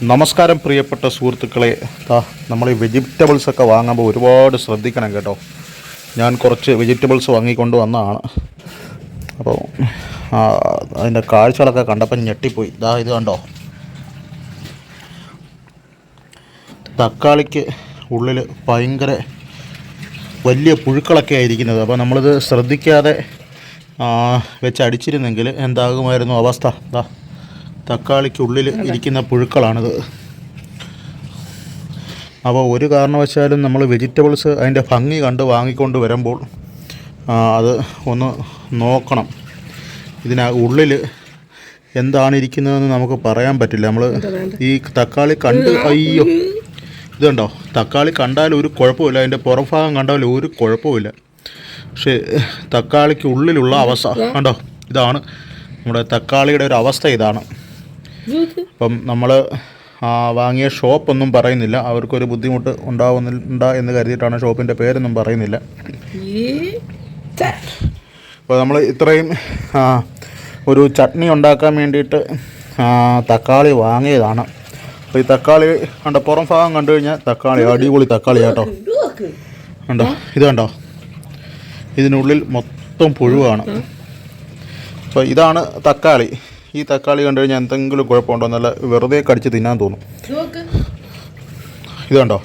നമസ്കാരം പ്രിയപ്പെട്ട സുഹൃത്തുക്കളെ. നമ്മൾ ഈ വെജിറ്റബിൾസൊക്കെ വാങ്ങുമ്പോൾ ഒരുപാട് ശ്രദ്ധിക്കണം കേട്ടോ. ഞാൻ കുറച്ച് വെജിറ്റബിൾസ് വാങ്ങിക്കൊണ്ട് വന്നതാണ്. അപ്പോൾ അതിൻ്റെ കാഴ്ചകളൊക്കെ കണ്ടപ്പോൾ ഞെട്ടിപ്പോയി. ഇത് കണ്ടോ, തക്കാളിക്ക് ഉള്ളിൽ ഭയങ്കര വലിയ പുഴുക്കളൊക്കെ ആയിരിക്കുന്നത്. അപ്പോൾ നമ്മളിത് ശ്രദ്ധിക്കാതെ വെച്ചടിച്ചിരുന്നെങ്കിൽ എന്താകുമായിരുന്നു അവസ്ഥ? തക്കാളിക്കുള്ളിൽ ഇരിക്കുന്ന പുഴുക്കളാണിത്. അപ്പോൾ ഒരു കാരണവശാലും നമ്മൾ വെജിറ്റബിൾസ് അതിൻ്റെ ഭംഗി കണ്ട് വാങ്ങിക്കൊണ്ട് വരുമ്പോൾ അത് ഒന്ന് നോക്കണം. ഉള്ളിൽ എന്താണ് ഇരിക്കുന്നതെന്ന് നമുക്ക് പറയാൻ പറ്റില്ല. നമ്മൾ ഈ തക്കാളി കണ്ട് ഇത് കണ്ടോ, തക്കാളി കണ്ടാൽ ഒരു കുഴപ്പമില്ല, അതിൻ്റെ പുറംഭാഗം കണ്ടാൽ ഒരു കുഴപ്പമില്ല. പക്ഷേ തക്കാളിക്ക് ഉള്ളിലുള്ള അവസ്ഥ കണ്ടോ, ഇതാണ് നമ്മുടെ തക്കാളിയുടെ ഒരു അവസ്ഥ. ഇതാണ്. അപ്പം നമ്മൾ വാങ്ങിയ ഷോപ്പൊന്നും പറയുന്നില്ല, അവർക്കൊരു ബുദ്ധിമുട്ട് ഉണ്ടാവുന്നില്ല എന്ന് കരുതിയിട്ടാണ് ഷോപ്പിൻ്റെ പേരൊന്നും പറയുന്നില്ല. അപ്പോൾ നമ്മൾ ഇത്രയും ഒരു ചട്നി ഉണ്ടാക്കാൻ വേണ്ടിയിട്ട് തക്കാളി വാങ്ങിയതാണ്. അപ്പോൾ ഈ തക്കാളി കണ്ടോ, പുറം ഭാഗം കണ്ടു കഴിഞ്ഞാൽ തക്കാളി അടിപൊളി തക്കാളി കേട്ടോ. കണ്ടോ, ഇത് കണ്ടോ, ഇതിനുള്ളിൽ മൊത്തം പുഴുവാണ്. അപ്പോൾ ഇതാണ് തക്കാളി. ഈ തക്കാളി കണ്ടു കഴിഞ്ഞാൽ എന്തെങ്കിലും കുഴപ്പമുണ്ടോ എന്നല്ല, വെറുതെ കടിച്ച് തിന്നാൻ തോന്നും. ഇത് കണ്ടോ,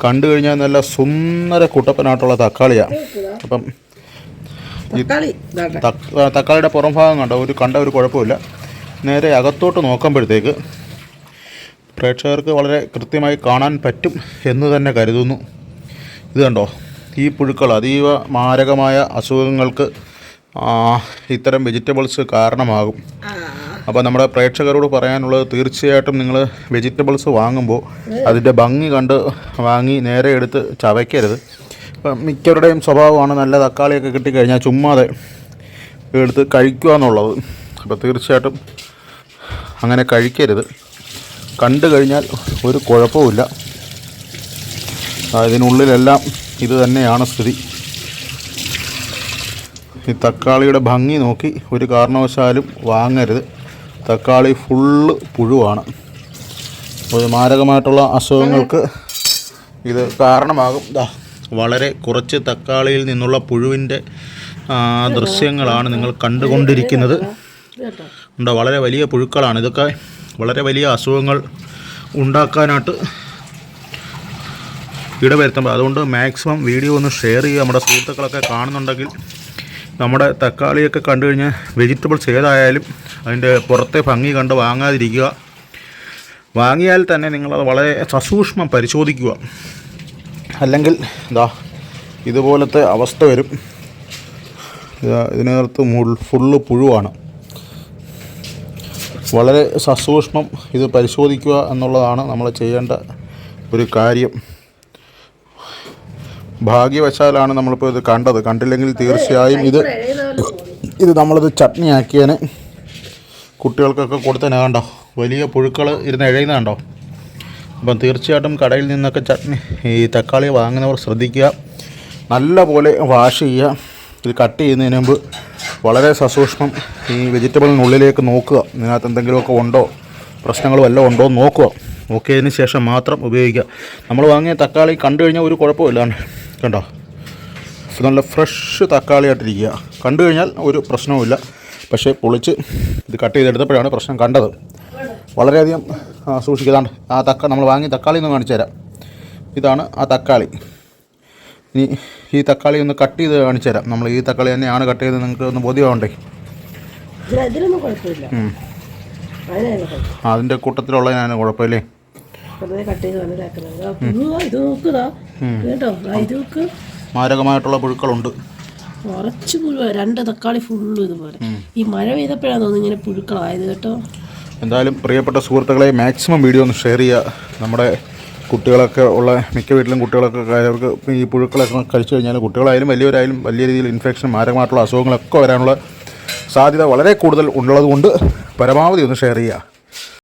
കണ്ടു കഴിഞ്ഞാൽ നല്ല സുന്ദര കുട്ടപ്പനായിട്ടുള്ള തക്കാളിയാണ്. അപ്പം തക്കാളിയുടെ പുറം ഭാഗം കണ്ട ഒരു കുഴപ്പമില്ല. നേരെ അകത്തോട്ട് നോക്കുമ്പോഴത്തേക്ക് പ്രേക്ഷകർക്ക് വളരെ കൃത്യമായി കാണാൻ പറ്റും എന്ന് തന്നെ കരുതുന്നു. ഇത് കണ്ടോ, ഈ പുഴുക്കൾ അതീവ മാരകമായ അസുഖങ്ങൾക്ക് ഇത്തരം വെജിറ്റബിൾസ് കാരണമാകും. അപ്പോൾ നമ്മുടെ പ്രേക്ഷകരോട് പറയാനുള്ളത്, തീർച്ചയായിട്ടും നിങ്ങൾ വെജിറ്റബിൾസ് വാങ്ങുമ്പോൾ അതിൻ്റെ ഭംഗി കണ്ട് വാങ്ങി നേരെ എടുത്ത് ചവയ്ക്കരുത്. ഇപ്പം മിക്കവരുടെയും സ്വഭാവമാണ് നല്ല തക്കാളിയൊക്കെ കിട്ടിക്കഴിഞ്ഞാൽ ചുമ്മാതെ എടുത്ത് കഴിക്കുക എന്നുള്ളത്. അപ്പോൾ തീർച്ചയായിട്ടും അങ്ങനെ കഴിക്കരുത്. കണ്ടു കഴിഞ്ഞാൽ ഒരു കുഴപ്പമില്ല. ഇതിനുള്ളിലെല്ലാം ഇത് തന്നെയാണ് സ്ഥിതി. ഈ തക്കാളിയുടെ ഭംഗി നോക്കി ഒരു കാരണവശാലും വാങ്ങരുത്. തക്കാളി ഫുള്ള് പുഴുവാണ്. ഒരു മാരകമായിട്ടുള്ള അസുഖങ്ങൾക്ക് ഇത് കാരണമാകും. വളരെ കുറച്ച് തക്കാളിയിൽ നിന്നുള്ള പുഴുവിൻ്റെ ദൃശ്യങ്ങളാണ് നിങ്ങൾ കണ്ടുകൊണ്ടിരിക്കുന്നത്. വളരെ വലിയ പുഴുക്കളാണ്. ഇതൊക്കെ വളരെ വലിയ അസുഖങ്ങൾ ഉണ്ടാക്കാനായിട്ട് ഇടവരുത്തുമ്പോൾ, അതുകൊണ്ട് മാക്സിമം വീഡിയോ ഒന്ന് ഷെയർ ചെയ്യുക. നമ്മുടെ സുഹൃത്തുക്കളൊക്കെ കാണുന്നുണ്ടെങ്കിൽ നമ്മുടെ തക്കാളിയൊക്കെ കണ്ടു കഴിഞ്ഞാൽ വെജിറ്റബിൾസ് ഏതായാലും അതിൻ്റെ പുറത്തെ ഭംഗി കണ്ട് വാങ്ങാതിരിക്കുക. വാങ്ങിയാൽ തന്നെ നിങ്ങളത് വളരെ സസൂക്ഷ്മം പരിശോധിക്കുക. അല്ലെങ്കിൽ ഇതുപോലത്തെ അവസ്ഥ വരും. ഇതിനകത്ത് ഫുള്ള് പുഴുവാണ്. വളരെ സസൂക്ഷ്മം ഇത് പരിശോധിക്കുക എന്നുള്ളതാണ് നമ്മൾ ചെയ്യേണ്ട ഒരു കാര്യം. ഭാഗ്യവശാലാണ് നമ്മളിപ്പോൾ ഇത് കണ്ടത്. കണ്ടില്ലെങ്കിൽ തീർച്ചയായും ഇത് നമ്മളിത് ചട്നി ആക്കിയതിന് കുട്ടികൾക്കൊക്കെ കൊടുത്തതിനെ. കണ്ടോ, വലിയ പുഴുക്കൾ ഇരുന്ന് എഴയുന്ന കണ്ടോ. അപ്പം തീർച്ചയായിട്ടും കടയിൽ നിന്നൊക്കെ ഈ തക്കാളി വാങ്ങുന്നവർ ശ്രദ്ധിക്കുക. നല്ല പോലെ വാഷ് ചെയ്യുക. ഇത് കട്ട് ചെയ്യുന്നതിന് മുമ്പ് വളരെ സസൂക്ഷ്മം ഈ വെജിറ്റബിളിനുള്ളിലേക്ക് നോക്കുക. ഇതിനകത്ത് എന്തെങ്കിലുമൊക്കെ ഉണ്ടോ, പ്രശ്നങ്ങൾ വല്ലതും ഉണ്ടോ എന്ന് നോക്കുക. നോക്കിയതിന് ശേഷം മാത്രം ഉപയോഗിക്കുക. നമ്മൾ വാങ്ങിയ തക്കാളി കണ്ടു കഴിഞ്ഞാൽ ഒരു കുഴപ്പമില്ലാണ്. കണ്ടോ, നല്ല ഫ്രഷ് തക്കാളിയായിട്ടിരിക്കുക. കണ്ടു കഴിഞ്ഞാൽ ഒരു പ്രശ്നവുമില്ല. പക്ഷേ പൊളിച്ച് ഇത് കട്ട് ചെയ്തെടുത്തപ്പോഴാണ് പ്രശ്നം കണ്ടത്. വളരെയധികം സൂക്ഷിക്കുക. നമ്മൾ വാങ്ങിയ തക്കാളി ഒന്ന് കാണിച്ചു തരാം. ഇതാണ് ആ തക്കാളി. ഇനി ഈ തക്കാളി ഒന്ന് കട്ട് ചെയ്ത് കാണിച്ചു തരാം. നമ്മൾ ഈ തക്കാളി തന്നെയാണ് കട്ട് ചെയ്ത് നിങ്ങൾക്ക് ഒന്ന് ബോധ്യമാവണ്ടേ. അതിൻ്റെ കൂട്ടത്തിലുള്ളതിനാണ് കുഴപ്പമില്ലേ. മാരകമായിട്ടുള്ള പുഴുക്കളുണ്ട്. കുറച്ച് പുഴു, 2 തക്കാളി ഫുള്ള് ഇതുപോലെ. ഈ മഴ പെയ്തപ്പോഴാണ് തോന്നുന്നു ഇങ്ങനെ പുഴുക്കളായത് കേട്ടോ. എന്തായാലും പ്രിയപ്പെട്ട സുഹൃത്തുക്കളെ, മാക്സിമം വീഡിയോ ഒന്ന് ഷെയർ ചെയ്യുക. നമ്മുടെ കുട്ടികളൊക്കെ ഉള്ള മിക്ക വീട്ടിലും കുട്ടികളൊക്കെ അവർക്ക് ഈ പുഴുക്കളൊക്കെ കഴിച്ചു കഴിഞ്ഞാൽ കുട്ടികളായാലും വലിയവരായാലും വലിയ രീതിയിൽ ഇൻഫെക്ഷൻ, മാരകമായിട്ടുള്ള അസുഖങ്ങളൊക്കെ വരാനുള്ള സാധ്യത വളരെ കൂടുതൽ ഉള്ളതുകൊണ്ട് പരമാവധി ഒന്ന് ഷെയർ ചെയ്യുക.